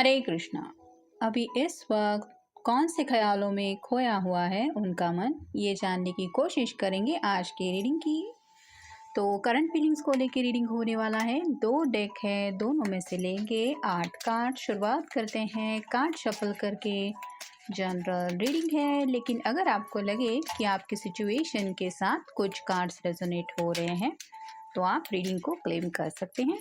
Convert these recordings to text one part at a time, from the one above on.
हरे कृष्णा। अभी इस वक्त कौन से ख्यालों में खोया हुआ है उनका मन, ये जानने की कोशिश करेंगे आज के रीडिंग की। तो करंट फीलिंग्स को लेके रीडिंग होने वाला है। 2 डेक है, दोनों में से लेंगे 8 कार्ड। शुरुआत करते हैं कार्ड शफल करके। जनरल रीडिंग है, लेकिन अगर आपको लगे कि आपकी सिचुएशन के साथ कुछ कार्ड्स रेजोनेट हो रहे हैं तो आप रीडिंग को क्लेम कर सकते हैं।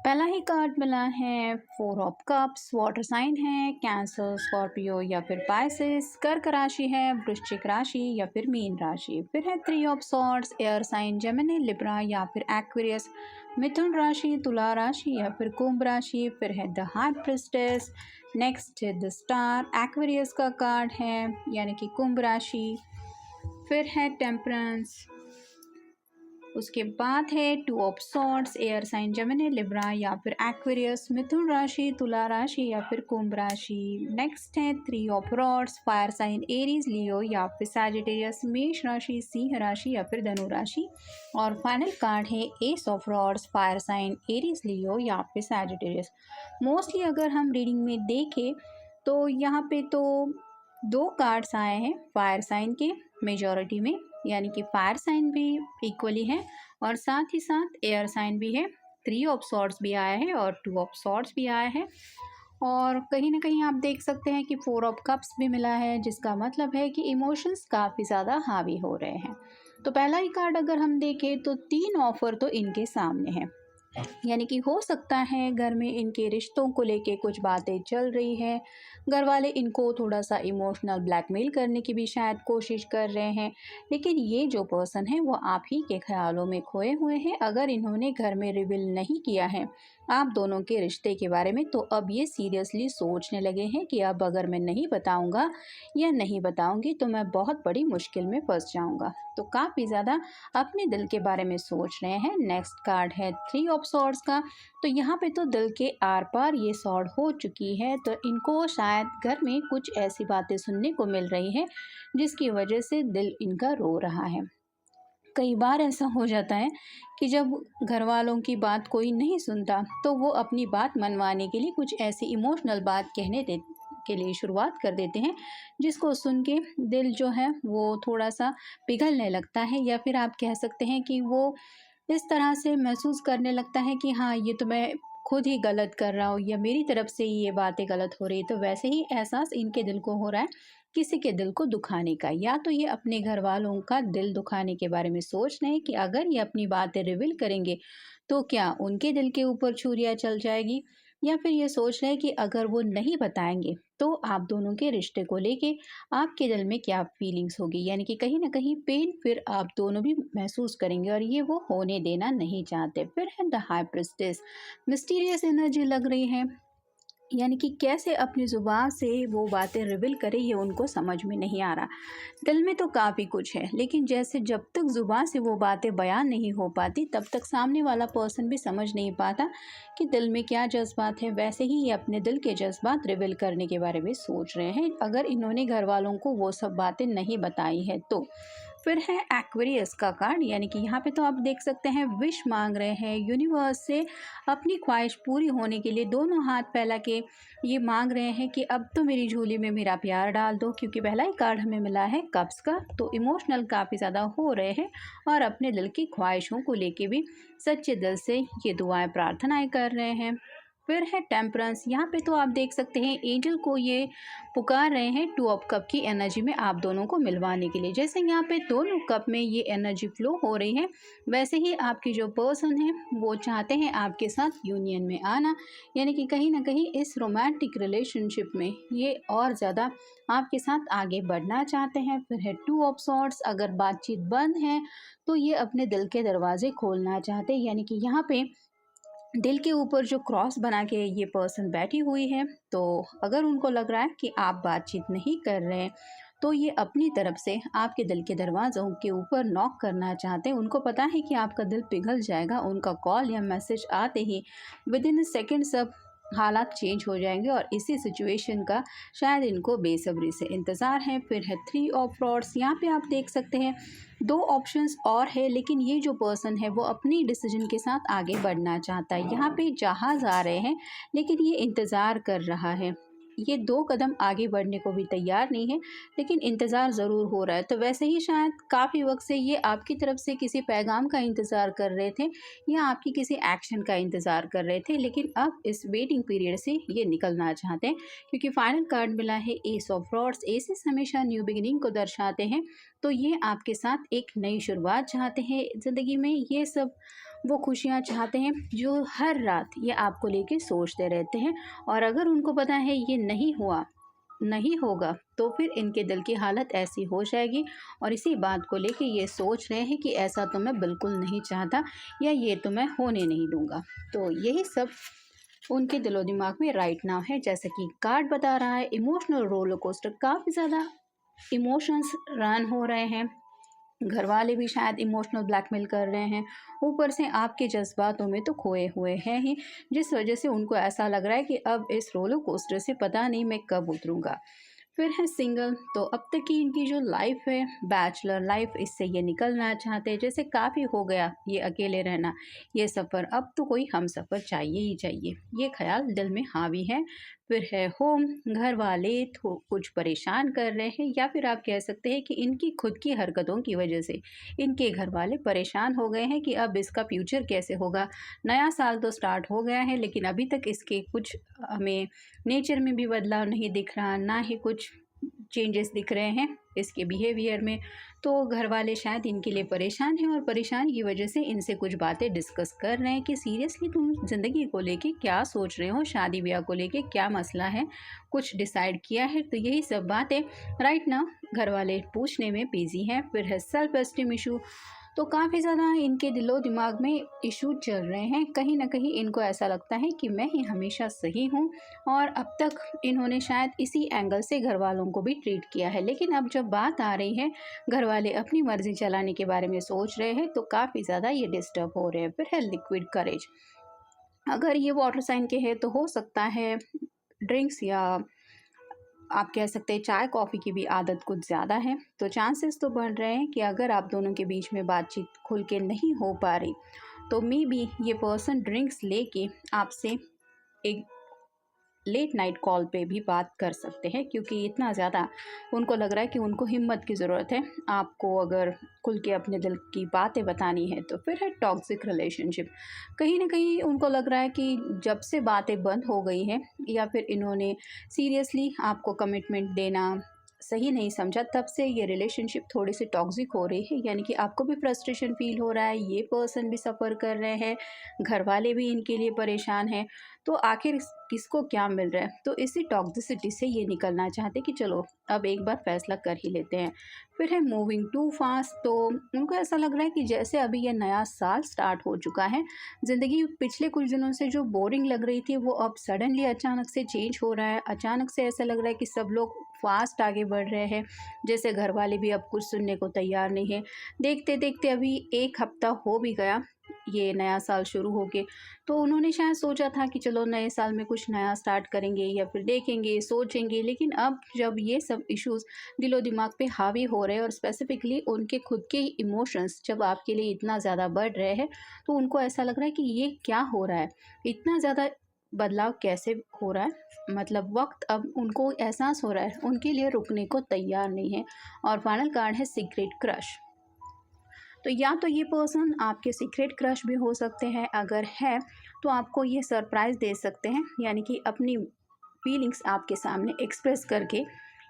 पहला ही कार्ड मिला है 4 ऑफ कप्स। वाटर साइन है, कैंसर, स्कॉर्पियो या फिर पाइसेस। कर्क राशि है, वृश्चिक राशि या फिर मीन राशि। फिर है 3 of swords, air sign Gemini, Libra या फिर एक्वेरियस। मिथुन राशि, तुला राशि या फिर कुंभ राशि। फिर है द हाई प्रिस्टेस। नेक्स्ट है द स्टार, एक्वेरियस का कार्ड है यानी कि कुंभ राशि। फिर है टेम्परेंस। उसके बाद है 2 of swords, air sign Gemini, Libra या फिर एक्वेरियस। मिथुन राशि, तुला राशि या फिर कुंभ राशि। नेक्स्ट है 3 of rods, fire sign Aries, Leo या फिर सैजिटेरियस। मेष राशि, सिंह राशि या फिर धनु राशि। और फाइनल कार्ड है ace of rods, fire sign Aries, Leo या फिर सैजिटेरियस। मोस्टली अगर हम रीडिंग में देखें तो यहाँ पे तो 2 कार्ड्स आए हैं फायर साइन के मेजॉरिटी में, यानी कि फायर साइन भी इक्वली है और साथ ही साथ एयर साइन भी है। 3 ऑफ सॉर्ड्स भी आया है और 2 ऑफ सॉर्ड्स भी आया है। और कहीं ना कहीं आप देख सकते हैं कि 4 ऑफ कप्स भी मिला है, जिसका मतलब है कि इमोशंस काफ़ी ज़्यादा हावी हो रहे हैं। तो पहला ही कार्ड अगर हम देखें तो 3 ऑफर तो इनके सामने है, यानी कि हो सकता है घर में इनके रिश्तों को लेके कुछ बातें चल रही है। घर वाले इनको थोड़ा सा इमोशनल ब्लैकमेल करने की भी शायद कोशिश कर रहे हैं, लेकिन ये जो पर्सन है वो आप ही के ख्यालों में खोए हुए हैं। अगर इन्होंने घर में रिवील नहीं किया है आप दोनों के रिश्ते के बारे में, तो अब ये सीरियसली सोचने लगे हैं कि अब अगर मैं नहीं बताऊंगा या नहीं बताऊंगी तो मैं बहुत बड़ी मुश्किल में फंस जाऊंगा। तो काफ़ी ज़्यादा अपने दिल के बारे में सोच रहे हैं। नेक्स्ट कार्ड है 3 ऑफ सॉर्ड्स का। तो यहाँ पे तो दिल के आर पार ये सॉर्ड हो चुकी है, तो इनको शायद घर में कुछ ऐसी बातें सुनने को मिल रही है जिसकी वजह से दिल इनका रो रहा है। कई बार ऐसा हो जाता है कि जब घर वालों की बात कोई नहीं सुनता तो वो अपनी बात मनवाने के लिए कुछ ऐसी इमोशनल बात कहने दे के लिए शुरुआत कर देते हैं, जिसको सुन के दिल जो है वो थोड़ा सा पिघलने लगता है, या फिर आप कह सकते हैं कि वो इस तरह से महसूस करने लगता है कि हाँ, ये तो मैं खुद ही गलत कर रहा हूँ या मेरी तरफ से ही ये बातें गलत हो रही है। तो वैसे ही एहसास इनके दिल को हो रहा है किसी के दिल को दुखाने का, या तो ये अपने घर वालों का दिल दुखाने के बारे में सोच रहे हैं कि अगर ये अपनी बातें रिवील करेंगे तो क्या उनके दिल के ऊपर छुरियाँ चल जाएगी, या फिर ये सोच रहे हैं कि अगर वो नहीं बताएंगे तो आप दोनों के रिश्ते को लेके आपके दिल में क्या फीलिंग्स होगी, यानी कि कहीं ना कहीं पेन फिर आप दोनों भी महसूस करेंगे और ये वो होने देना नहीं चाहते। फिर है the high priestess. Mysterious energy लग रही है, यानी कि कैसे अपनी ज़ुबान से वो बातें रिवील करे ये उनको समझ में नहीं आ रहा। दिल में तो काफ़ी कुछ है, लेकिन जैसे जब तक ज़ुबान से वो बातें बयान नहीं हो पाती तब तक सामने वाला पर्सन भी समझ नहीं पाता कि दिल में क्या जज्बात है। वैसे ही ये अपने दिल के जज्बात रिवील करने के बारे में सोच रहे हैं अगर इन्होंने घर वालों को वो सब बातें नहीं बताई है तो। फिर है एक्वेरियस का कार्ड, यानी कि यहाँ पे तो आप देख सकते हैं विश मांग रहे हैं यूनिवर्स से अपनी ख्वाहिश पूरी होने के लिए। दोनों हाथ फैला के ये मांग रहे हैं कि अब तो मेरी झोली में मेरा प्यार डाल दो, क्योंकि पहला ही कार्ड हमें मिला है कप्स का। तो इमोशनल काफ़ी ज़्यादा हो रहे हैं और अपने दिल की ख्वाहिशों को लेके भी सच्चे दिल से ये दुआएं प्रार्थनाएं कर रहे हैं। फिर है टेम्परेंस। यहाँ पे तो आप देख सकते हैं एंजल को ये पुकार रहे हैं टू ऑफ कप की एनर्जी में आप दोनों को मिलवाने के लिए। जैसे यहाँ पे दोनों कप में ये एनर्जी फ्लो हो रही है, वैसे ही आपकी जो पर्सन है वो चाहते हैं आपके साथ यूनियन में आना, यानी कि कहीं ना कहीं इस रोमांटिक रिलेशनशिप में ये और ज़्यादा आपके साथ आगे बढ़ना चाहते हैं। फिर है टू ऑफ सॉर्ड्स। अगर बातचीत बंद है तो ये अपने दिल के दरवाजे खोलना चाहते हैं, यानी कि यहाँ पे दिल के ऊपर जो क्रॉस बना के ये पर्सन बैठी हुई है, तो अगर उनको लग रहा है कि आप बातचीत नहीं कर रहे हैं तो ये अपनी तरफ से आपके दिल के दरवाज़ों के ऊपर नॉक करना चाहते हैं। उनको पता है कि आपका दिल पिघल जाएगा, उनका कॉल या मैसेज आते ही विद इन सेकेंड सब हालात चेंज हो जाएंगे और इसी सिचुएशन का शायद इनको बेसब्री से इंतज़ार है। फिर है थ्री ऑफ रॉड्स। यहाँ पे आप देख सकते हैं दो ऑप्शंस और है, लेकिन ये जो पर्सन है वो अपनी डिसीजन के साथ आगे बढ़ना चाहता है। यहाँ पे जहाज़ आ रहे हैं लेकिन ये इंतज़ार कर रहा है, ये दो कदम आगे बढ़ने को भी तैयार नहीं है लेकिन इंतज़ार ज़रूर हो रहा है। तो वैसे ही शायद काफ़ी वक्त से ये आपकी तरफ से किसी पैगाम का इंतज़ार कर रहे थे या आपकी किसी एक्शन का इंतज़ार कर रहे थे, लेकिन अब इस वेटिंग पीरियड से ये निकलना चाहते हैं क्योंकि फाइनल कार्ड मिला है एस ऑफ रॉड्स। एसेस हमेशा न्यू बिगिनिंग को दर्शाते हैं, तो ये आपके साथ एक नई शुरुआत चाहते हैं ज़िंदगी में। ये सब वो खुशियाँ चाहते हैं जो हर रात ये आपको लेके सोचते रहते हैं, और अगर उनको पता है ये नहीं होगा तो फिर इनके दिल की हालत ऐसी हो जाएगी और इसी बात को लेके ये सोच रहे हैं कि ऐसा तो मैं बिल्कुल नहीं चाहता या ये तो मैं होने नहीं दूंगा। तो यही सब उनके दिलो दिमाग में राइट नाउ है। जैसे कि कार्ड बता रहा है इमोशनल रोलर कोस्टर, काफ़ी ज़्यादा इमोशंस रन हो रहे हैं, घर वाले भी शायद इमोशनल ब्लैकमेल कर रहे हैं, ऊपर से आपके जज्बातों में तो खोए हुए हैं ही, जिस वजह से उनको ऐसा लग रहा है कि अब इस रोलर कोस्टर से पता नहीं मैं कब उतरूँगा। फिर है सिंगल। तो अब तक की इनकी जो लाइफ है बैचलर लाइफ, इससे ये निकलना चाहते हैं। जैसे काफ़ी हो गया ये अकेले रहना, ये सफ़र, अब तो कोई हम सफ़र चाहिए ही चाहिए, ये ख्याल दिल में हावी है। फिर है होम। घर वाले कुछ परेशान कर रहे हैं या फिर आप कह सकते हैं कि इनकी खुद की हरकतों की वजह से इनके घर वाले परेशान हो गए हैं कि अब इसका फ्यूचर कैसे होगा। नया साल तो स्टार्ट हो गया है लेकिन अभी तक इसके कुछ हमें नेचर में भी बदलाव नहीं दिख रहा, ना ही कुछ चेंजेस दिख रहे हैं इसके बिहेवियर में। तो घर वाले शायद इनके लिए परेशान हैं और परेशानी की वजह से इनसे कुछ बातें डिस्कस कर रहे हैं कि सीरियसली तुम ज़िंदगी को लेके क्या सोच रहे हो, शादी ब्याह को लेके क्या मसला है, कुछ डिसाइड किया है। तो यही सब बातें राइट नाउ घर वाले पूछने में बिजी हैं। फिर है सेल्फ एस्टीम इशू। तो काफ़ी ज़्यादा इनके दिलो दिमाग में इशू चल रहे हैं, कहीं ना कहीं इनको ऐसा लगता है कि मैं ही हमेशा सही हूँ और अब तक इन्होंने शायद इसी एंगल से घर वालों को भी ट्रीट किया है। लेकिन अब जब बात आ रही है घर वाले अपनी मर्जी चलाने के बारे में सोच रहे हैं तो काफ़ी ज़्यादा ये डिस्टर्ब हो रहे हैं। फिर है लिक्विड करेज। अगर ये वाटर साइन के हैं तो हो सकता है ड्रिंक्स या आप कह सकते हैं चाय कॉफ़ी की भी आदत कुछ ज़्यादा है, तो चांसेस तो बढ़ रहे हैं कि अगर आप दोनों के बीच में बातचीत खुल के नहीं हो पा रही तो मे बी ये पर्सन ड्रिंक्स लेके आपसे एक लेट नाइट कॉल पे भी बात कर सकते हैं, क्योंकि इतना ज़्यादा उनको लग रहा है कि उनको हिम्मत की ज़रूरत है आपको अगर खुल के अपने दिल की बातें बतानी है तो। फिर है टॉक्सिक रिलेशनशिप। कहीं ना कहीं उनको लग रहा है कि जब से बातें बंद हो गई हैं या फिर इन्होंने सीरियसली आपको कमिटमेंट देना सही नहीं समझा, तब से ये रिलेशनशिप थोड़ी सी टॉक्सिक हो रही है, यानी कि आपको भी फ्रस्ट्रेशन फील हो रहा है, ये पर्सन भी सफ़र कर रहे हैं, घर वाले भी इनके लिए परेशान हैं। तो आखिर किसको क्या मिल रहा है, तो इसी टॉक्सिसिटी से ये निकलना चाहते कि चलो अब एक बार फैसला कर ही लेते हैं। फिर है मूविंग टू फास्ट। तो उनको ऐसा लग रहा है कि जैसे अभी ये नया साल स्टार्ट हो चुका है, ज़िंदगी पिछले कुछ दिनों से जो बोरिंग लग रही थी वो अब सडनली अचानक से चेंज हो रहा है। अचानक से ऐसा लग रहा है कि सब लोग फास्ट आगे बढ़ रहे हैं, जैसे घर वाले भी अब कुछ सुनने को तैयार नहीं है। देखते देखते अभी एक हफ्ता हो भी गया ये नया साल शुरू हो के, तो उन्होंने शायद सोचा था कि चलो नए साल में कुछ नया स्टार्ट करेंगे या फिर देखेंगे सोचेंगे, लेकिन अब जब ये सब इश्यूज दिलो दिमाग पे हावी हो रहे हैं और स्पेसिफिकली उनके खुद के इमोशंस जब आपके लिए इतना ज़्यादा बढ़ रहे हैं, तो उनको ऐसा लग रहा है कि ये क्या हो रहा है, इतना ज़्यादा बदलाव कैसे हो रहा है। मतलब वक्त अब उनको एहसास हो रहा है उनके लिए रुकने को तैयार नहीं है। और फाइनल कार्ड है सीक्रेट क्रश। तो या तो ये पर्सन आपके सीक्रेट क्रश भी हो सकते हैं, अगर है तो आपको ये सरप्राइज़ दे सकते हैं, यानी कि अपनी फीलिंग्स आपके सामने एक्सप्रेस करके,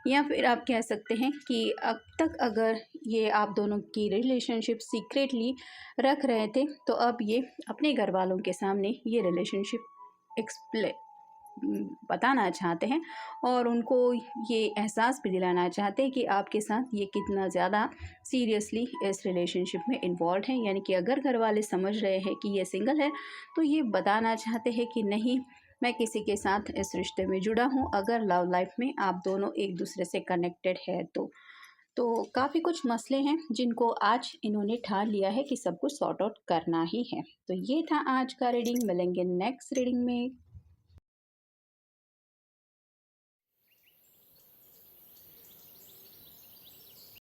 या फिर आप कह सकते हैं कि अब तक अगर ये आप दोनों की रिलेशनशिप सीक्रेटली रख रहे थे, तो अब ये अपने घर वालों के सामने ये रिलेशनशिप बताना चाहते हैं, और उनको ये एहसास भी दिलाना चाहते हैं कि आपके साथ ये कितना ज़्यादा सीरियसली इस रिलेशनशिप में इन्वॉल्व हैं। यानी कि अगर घर वाले समझ रहे हैं कि ये सिंगल है, तो ये बताना चाहते हैं कि नहीं, मैं किसी के साथ इस रिश्ते में जुड़ा हूँ, अगर लव लाइफ में आप दोनों एक दूसरे से कनेक्टेड है तो काफ़ी कुछ मसले हैं जिनको आज इन्होंने ठान लिया है कि सब कुछ सॉर्ट आउट करना ही है। तो ये था आज का रीडिंग, मिलेंगे नेक्स्ट रीडिंग में।